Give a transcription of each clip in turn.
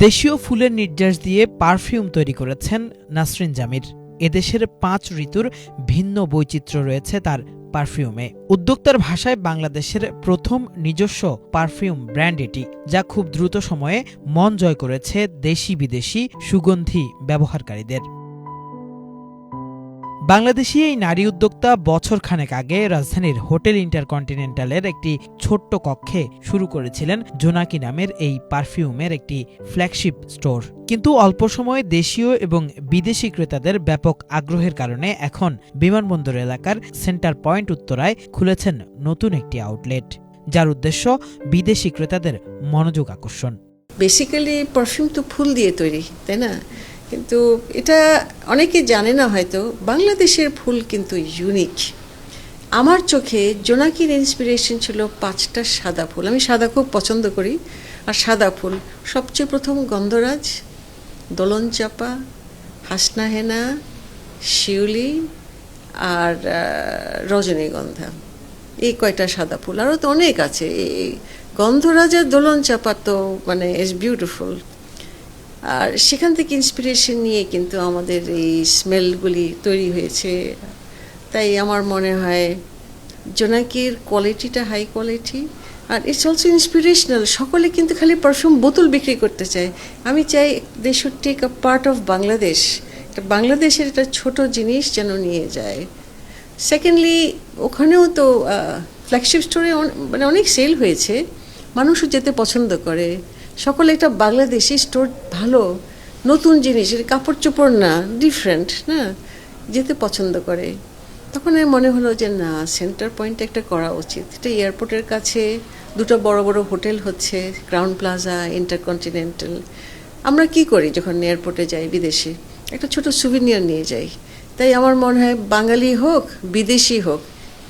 দেশীয় ফুলের নির্যাস দিয়ে পারফিউম তৈরি করেছেন নাসরিন জামির। এদেশের ৫ ঋতুর ভিন্ন বৈচিত্র্য রয়েছে তার পারফিউমে। উদ্যোক্তার ভাষায় বাংলাদেশের প্রথম নিজস্ব পারফিউম ব্র্যান্ড এটি, যা খুব দ্রুত সময়ে মন জয় করেছে দেশি বিদেশি সুগন্ধি ব্যবহারকারীদের। বাংলাদেশি এই নারী উদ্যোক্তা বছরখানেক আগে রাজধানীর হোটেল ইন্টারকন্টিনেন্টালের একটি ছোট্ট কক্ষে শুরু করেছিলেন জোনাকি নামের এই পারফিউমের একটি ফ্ল্যাগশিপ স্টোর। কিন্তু অল্প সময়ে দেশীয় এবং বিদেশি ক্রেতাদের ব্যাপক আগ্রহের কারণে এখন বিমানবন্দর এলাকার সেন্টার পয়েন্ট উত্তরায় খুলেছেন নতুন একটি আউটলেট, যার উদ্দেশ্য বিদেশি ক্রেতাদের মনোযোগ আকর্ষণ। বেসিক্যালি পারফিউম তো ফুল দিয়ে তৈরি, তাই না? কিন্তু এটা অনেকে জানে না হয়তো, বাংলাদেশের ফুল কিন্তু ইউনিক। আমার চোখে জোনাকির ইন্সপিরেশন ছিল 5টা সাদা ফুল। আমি সাদা খুব পছন্দ করি। আর সাদা ফুল সবচেয়ে প্রথম গন্ধরাজ, দোলন চাপা, হাসনা হেনা, শিউলি আর রজনীগন্ধা, এই কয়টা সাদা ফুল। আরও তো অনেক আছে। এই গন্ধরাজ আর দোলন চাপা তো মানে ইজ বিউটিফুল। আর সেখান থেকে ইন্সপিরেশন নিয়ে কিন্তু আমাদের এই স্মেলগুলি তৈরি হয়েছে। তাই আমার মনে হয় জোনাকির কোয়ালিটিটা হাই কোয়ালিটি, আর ইটস অলসো ইন্সপিরেশনাল। সকলে কিন্তু খালি পারফিউম বোতল বিক্রি করতে চায়। আমি চাই they should take a part of Bangladesh, বাংলাদেশের একটা ছোট জিনিস যেন নিয়ে যায়। সেকেন্ডলি, ওখানেও তো ফ্ল্যাগশিপ স্টোরে মানে অনেক সেল হয়েছে, মানুষও যেতে পছন্দ করে। সকলে একটা বাংলাদেশি স্টোর ভালো, নতুন জিনিস, কাপড় চোপড় না, ডিফারেন্ট না, যেতে পছন্দ করে। তখন আমার মনে হলো যে না, সেন্টার পয়েন্ট একটা করা উচিত। এটা এয়ারপোর্টের কাছে, দুটো বড় বড় হোটেল হচ্ছে, ক্রাউন প্লাজা, ইন্টারকন্টিনেন্টাল। আমরা কি করি যখন এয়ারপোর্টে যাই বিদেশে? একটা ছোট সুভিনিয়ার নিয়ে যাই। তাই আমার মনে হয় বাঙালি হোক বিদেশি হোক,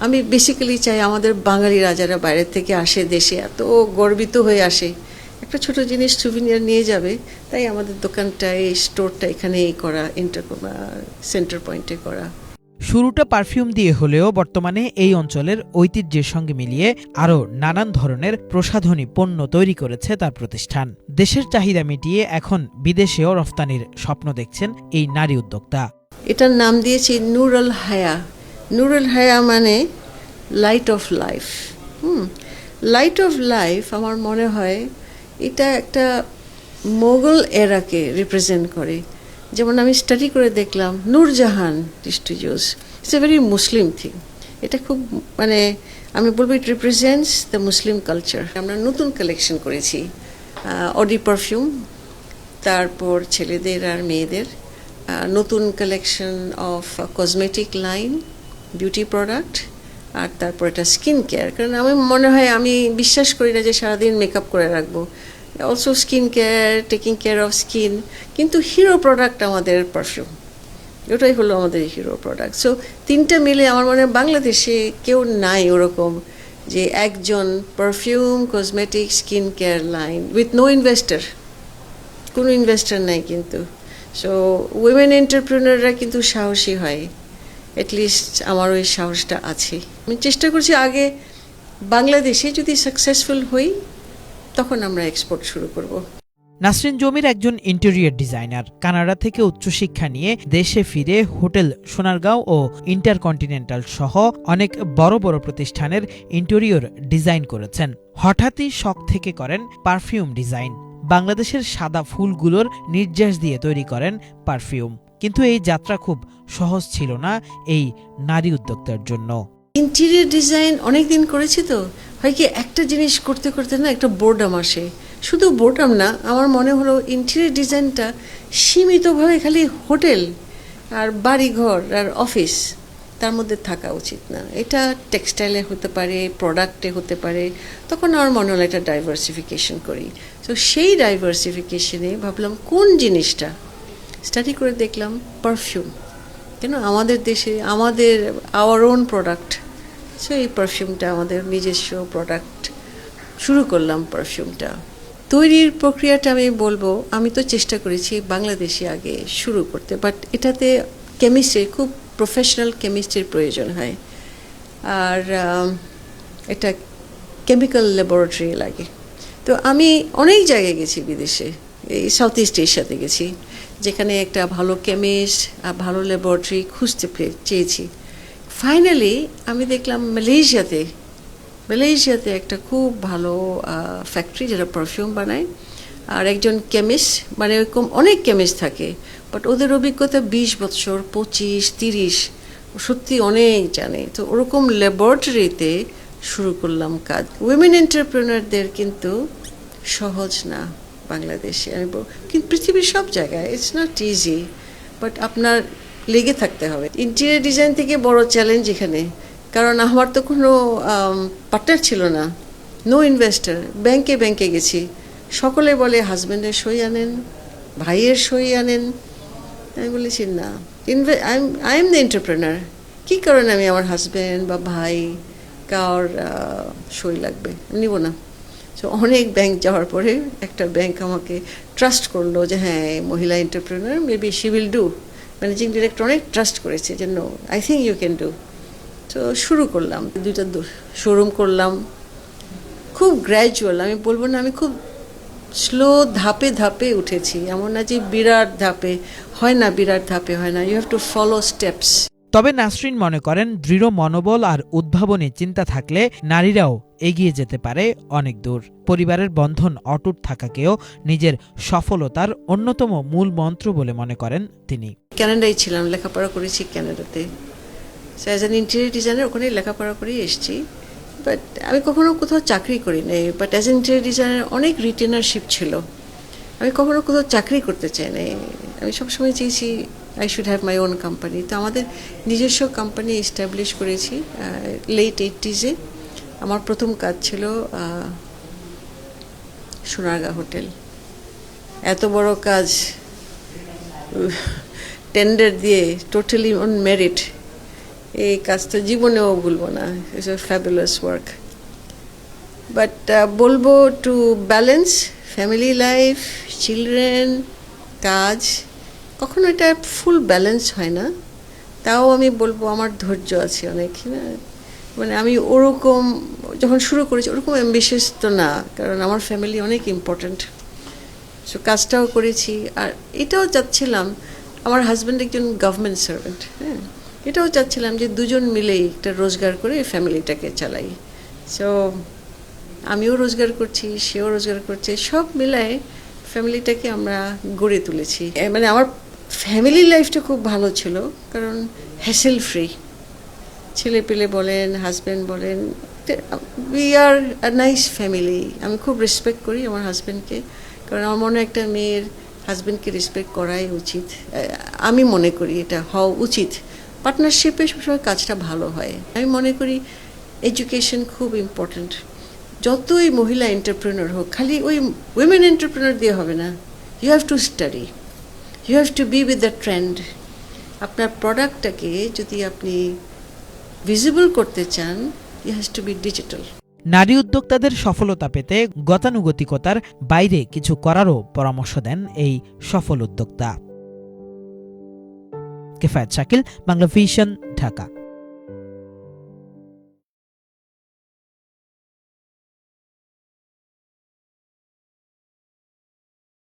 আমি বেসিক্যালি চাই আমাদের বাঙালিরা যারা বাইরের থেকে আসে দেশে, এত গর্বিত হয়ে আসে, একটা ছোট জিনিস সুভিনিয়ার নিয়ে যাবে। তাই আমাদের দোকানটা, এই স্টোরটা এখানেই করা, সেন্টার পয়েন্টে করা। শুরুটা পারফিউম দিয়ে হলেও বর্তমানে এই অঞ্চলের ঐতিহ্যের সঙ্গে মিলিয়ে আরও নানান ধরনের প্রসাধনী পণ্য তৈরি করেছে তার প্রতিষ্ঠান। দেশের চাহিদা মিটিয়ে এখন বিদেশেও রফতানির স্বপ্ন দেখছেন এই নারী উদ্যোক্তা। এটার নাম দিয়েছি নুরুল হায়া। নুরুল হায়া মানে light off life. Light off life আমার মনে হয় এটা একটা মোগল এরাকে রিপ্রেজেন্ট করে। যেমন আমি স্টাডি করে দেখলাম Nurjahan prestigious, it's a very Muslim thing. এটা খুব মানে আমি বলবো ইট রিপ্রেজেন্টস দ্য মুসলিম কালচার। আমরা নতুন কালেকশন করেছি, অডি পারফিউম, তারপর ছেলেদের আর মেয়েদের নতুন collection of cosmetic line, beauty product, আর তারপর এটা স্কিন কেয়ার। কারণ আমি মনে হয়, আমি বিশ্বাস করি না যে সারাদিন মেকআপ করে রাখবো। Also skin care, taking care of skin. কিন্তু হিরো প্রোডাক্ট আমাদের পারফিউম, ওটাই হলো আমাদের হিরো প্রোডাক্ট। সো তিনটা মিলে আমার মনে হয় বাংলাদেশে কেউ নাই ওরকম যে একজন perfume, cosmetic, skin care line with no investor. কোনো ইনভেস্টার নাই কিন্তু। সো উইমেন এন্টারপ্রেনাররা কিন্তু সাহসী হয়, অ্যাটলিস্ট আমার ওই সাহসটা আছে। আমি চেষ্টা করছি আগে বাংলাদেশে যদি সাকসেসফুল হই তখন আমরা এক্সপোর্ট শুরু করব। নাসরিন জমির একজন ইন্টেরিয়র ডিজাইনার। কানাডা থেকে উচ্চশিক্ষা নিয়ে দেশে ফিরে হোটেল সোনারগাঁও ও ইন্টারকন্টিনেন্টাল সহ অনেক বড় বড় প্রতিষ্ঠানের ইন্টেরিয়র ডিজাইন করেছেন। হঠাৎই শখ থেকে করেন পারফিউম ডিজাইন। বাংলাদেশের সাদা ফুলগুলোর নির্যাস দিয়ে তৈরি করেন পারফিউম। কিন্তু এই যাত্রা খুব সহজ ছিল না এই নারী উদ্যোক্তার জন্য। ইন্টেরিয়র ডিজাইন অনেক দিন করেছি তো, হয় কি একটা জিনিস করতে করতে না একটা বোর্ডাম আসে। শুধু বোর্ডাম না, আমার মনে হলো ইন্টেরিয়র ডিজাইনটা সীমিতভাবে খালি হোটেল আর বাড়িঘর আর অফিস তার মধ্যে থাকা উচিত না। এটা টেক্সটাইলে হতে পারে, প্রোডাক্টে হতে পারে। তখন আমার মনে হলো এটা ডাইভার্সিফিকেশন করি। তো সেই ডাইভার্সিফিকেশনে ভাবলাম কোন জিনিসটা, স্টাডি করে দেখলাম পারফিউম। কেন আমাদের দেশে আমাদের আওয়ার ওন প্রোডাক্ট। সো এই পারফিউমটা আমাদের নিজস্ব প্রোডাক্ট শুরু করলাম। পারফিউমটা তৈরির প্রক্রিয়াটা আমি বলবো, আমি তো চেষ্টা করেছি বাংলাদেশে আগে শুরু করতে, বাট এটাতে কেমিস্ট্রি, খুব প্রফেশনাল কেমিস্ট্রির প্রয়োজন হয়। আর এটা কেমিক্যাল ল্যাবরেটরি লাগে। তো আমি অনেক জায়গায় গেছি বিদেশে, এই সাউথ ইস্ট এশিয়াতে গেছি, যেখানে একটা ভালো কেমিস্ট আর ভালো ল্যাবরেটরি খুঁজতে চেয়েছি। ফাইনালি আমি দেখলাম মালয়েশিয়াতে একটা খুব ভালো ফ্যাক্টরি যেটা পারফিউম বানায়, আর একজন কেমিস্ট, মানে এরকম অনেক কেমিস্ট থাকে, বাট ওদের অভিজ্ঞতা 20 বছর, 25, 30, সত্যি অনেক জানে। তো ওরকম ল্যাবরেটরিতে শুরু করলাম কাজ। উইমেন এন্টারপ্রেনারদের কিন্তু সহজ না বাংলাদেশে, কিন্তু পৃথিবীর সব জায়গায় ইটস নট ইজি, বাট আপনার লেগে থাকতে হবে। ইন্টেরিয়র ডিজাইন থেকে বড় চ্যালেঞ্জ এখানে, কারণ আমার তো কোনো পার্টনার ছিল না, নো ইনভেস্টার। ব্যাংকে গেছি, সকলে বলে হাজব্যান্ডের সই আনেন, ভাইয়ের সই আনেন। আমি বলেছি না, আই এম দ্য এন্টারপ্রেনার, কী কারণে আমি আমার হাজব্যান্ড বা ভাই কার সই লাগবে, নিব না। সো অনেক ব্যাংক যাওয়ার পরে একটা ব্যাংক আমাকে ট্রাস্ট করলো যে হ্যাঁ, মহিলা entrepreneur, maybe she will do. Managing director অনেক ট্রাস্ট করেছে যে no, I think you can do. তো শুরু করলাম, 2টা শোরুম করলাম, খুব গ্র্যাজুয়াল। আমি বলবো না, আমি খুব স্লো ধাপে উঠেছি, এমন না যে বিরাট ধাপে হয় না, you have to follow steps. তবে নাসরিন মনে করেন, দৃঢ় মনোবল আর উদ্ভাবনী চিন্তা থাকলে নারীরাও এগিয়ে যেতে পারে অনেক দূর। পরিবারের বন্ধন অটুট থাকাকেও নিজের সফলতার অন্যতম মূল মন্ত্র বলে মনে করেন তিনি। কানাডায় ছিলাম, লেখাপড়া করেছি কানাডাতে, অ্যাজ অ্যান ইন্টেরিয়র ডিজাইনার ওখানেই লেখাপড়া করেই এসেছি। বাট আমি কখনো কোথাও চাকরি করি নাই, but as an interior designer অনেক রিটেনারশিপ ছিল। আমি কখনো কোথাও চাকরি করতে চাই নাই, আমি সবসময় চেয়েছি I should have my own company. তো আমাদের নিজস্ব কোম্পানি এস্টাবলিশ করেছি লেট 80s। আমার প্রথম কাজ ছিল সোনারগাঁ হোটেল। এত বড় কাজ টেন্ডার দিয়ে, টোটালি অন মেরিট, এই কাজটা জীবনেও ভুলবো না। It's a fabulous work. But বলবো to balance family life, children, কাজ, কখনো এটা ফুল ব্যালেন্স হয় না। তাও আমি বলবো আমার ধৈর্য আছে অনেক, না মানে আমি ওরকম যখন শুরু করেছি ওরকম অ্যাম্বিশিয়াস তো না, কারণ আমার ফ্যামিলি অনেক ইম্পর্ট্যান্ট। সো কাজটাও করেছি, আর এটাও চাচ্ছিলাম, আমার হাজব্যান্ড একজন গভর্নমেন্ট সার্ভেন্ট, হ্যাঁ, এটাও চাচ্ছিলাম যে দুজন মিলেই একটা রোজগার করে ফ্যামিলিটাকে চালাই। সো আমিও রোজগার করছি, সেও রোজগার করছে, সব মিলায় ফ্যামিলিটাকে আমরা গড়ে তুলেছি। মানে আমার ফ্যামিলি লাইফটা খুব ভালো ছিল, কারণ হ্যাসেল ফ্রি। ছেলে পেলে বলেন, হাজব্যান্ড বলেন, we are a nice family. আমি খুব রেসপেক্ট করি আমার হাজব্যান্ডকে, কারণ আমার মনে একটা মেয়ের হাজব্যান্ডকে রেসপেক্ট করাই উচিত। আমি মনে করি এটা হওয়া উচিত। পার্টনারশিপে সবসময় কাজটা ভালো হয়। আমি মনে করি এডুকেশন খুব ইম্পর্ট্যান্ট। যতই মহিলা এন্টারপ্রেনার হোক, খালি ওই উইমেন এন্টারপ্রেনার দিয়ে হবে না, you have to study, you have to be with the trend. আপনার প্রোডাক্টটাকে যদি আপনি ভিজিবল করতে চান, you has to be digital. নারী উদ্যোক্তাদের সফলতা পেতে গতানুগতিকতার বাইরে কিছু করারও পরামর্শ দেন এই সফল উদ্যোক্তা। কেফায়েত শাকিল, বাংলা ভিশন, ঢাকা।